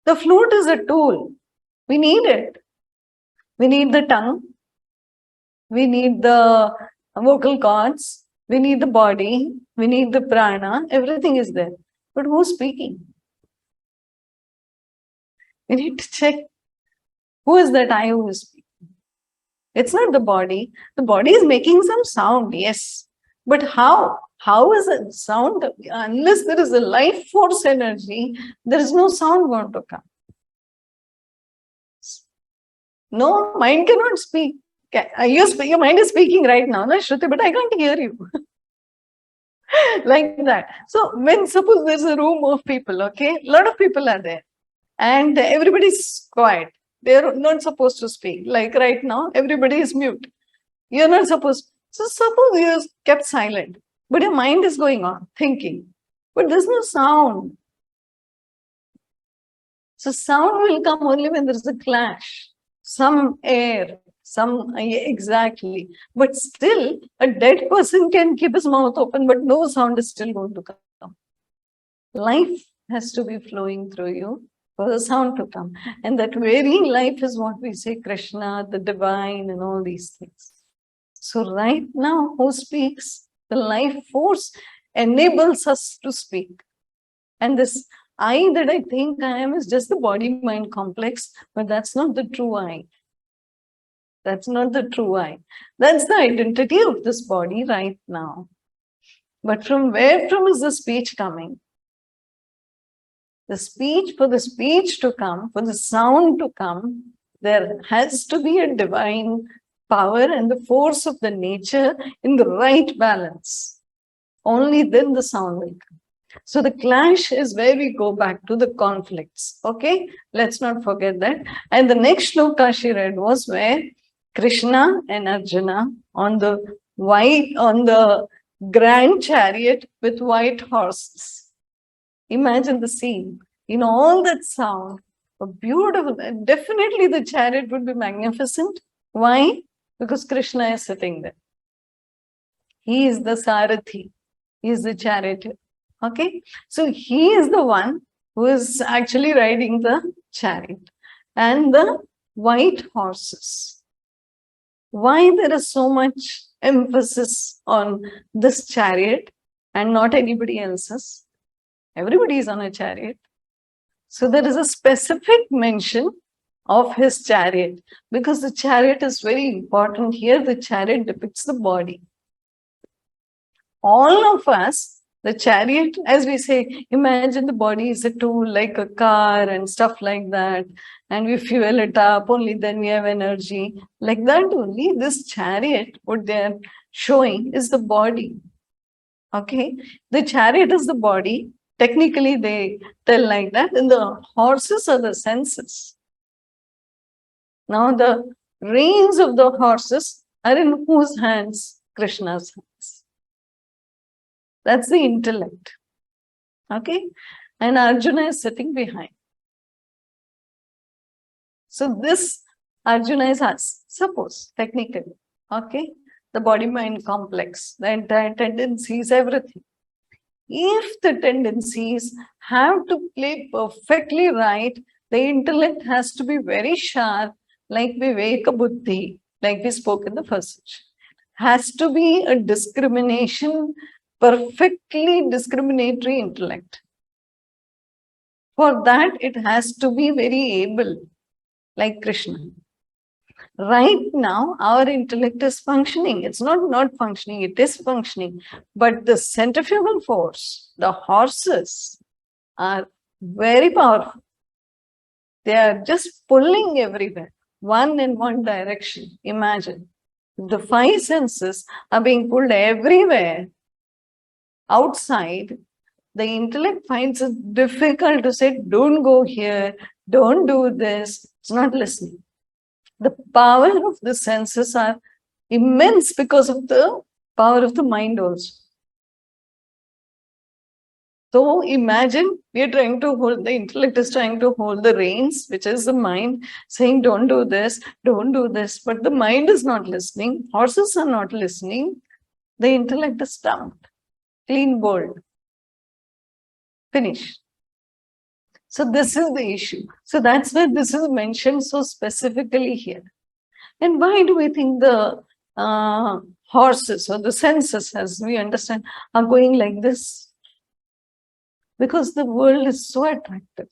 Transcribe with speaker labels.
Speaker 1: The flute is a tool. We need it. We need the tongue. We need the vocal cords. We need the body. We need the prana. Everything is there. But who's speaking? We need to check. Who is that I who is speaking? It's not the body. The body is making some sound, yes. But how? How is it sound? Unless there is a life force energy, there is no sound going to come. No, mind cannot speak. Your mind is speaking right now, no, Shruti, but I can't hear you. Like that. So when suppose there's a room of people, okay, a lot of people are there and everybody's quiet. They're not supposed to speak. Like right now, everybody is mute. You're not supposed. So suppose you're kept silent, but your mind is going on, thinking, but there's no sound. So sound will come only when there's a clash, some air, exactly. But still, a dead person can keep his mouth open, but no sound is still going to come. Life has to be flowing through you for the sound to come. And that very life is what we say, Krishna, the divine, and all these things. So right now, who speaks? The life force enables us to speak. And this I that I think I am is just the body-mind complex, but that's not the true I. That's not the true I. That's the identity of this body right now. But from where from is the speech coming? The speech, for the speech to come, for the sound to come, there has to be a divine power and the force of the nature in the right balance. Only then the sound will come. So the clash is where we go back to the conflicts. Okay, let's not forget that. And the next shloka she read was where Krishna and Arjuna on the grand chariot with white horses. Imagine the scene. In all that sound, a beautiful, definitely the chariot would be magnificent. Why? Because Krishna is sitting there. He is the Sarathi. He is the charioteer. Okay? So he is the one who is actually riding the chariot. And the white horses. Why there is so much emphasis on this chariot and not anybody else's? Everybody is on a chariot. So there is a specific mention of his chariot because the chariot is very important. Here the chariot depicts the body. All of us, the chariot, as we say, imagine the body is a tool like a car and stuff like that. And we fuel it up, only then we have energy. Like that only, this chariot, what they are showing is the body. Okay? The chariot is the body. Technically, they tell like that. And the horses are the senses. Now, the reins of the horses are in whose hands? Krishna's hands. That's the intellect. Okay? And Arjuna is sitting behind. So this Arjuna is us, suppose, technically. Okay? The body-mind complex, the entire tendencies, everything. If the tendencies have to play perfectly right, the intellect has to be very sharp, like Viveka Buddhi, like we spoke in the first section. Has to be a discrimination, perfectly discriminatory intellect. For that, it has to be very able, like Krishna. Right now, our intellect is functioning. It's not functioning, it is functioning. But the centrifugal force, the horses, are very powerful. They are just pulling everywhere, one in one direction. Imagine. The five senses are being pulled everywhere. Outside, the intellect finds it difficult to say, don't go here, don't do this. It's not listening. The power of the senses are immense because of the power of the mind also. So imagine we are trying to hold, the intellect is trying to hold the reins, which is the mind, saying don't do this, but the mind is not listening, horses are not listening, the intellect is stumped, clean bold, finished. So this is the issue. So that's why this is mentioned so specifically here. And why do we think the horses or the senses, as we understand, are going like this? Because the world is so attractive.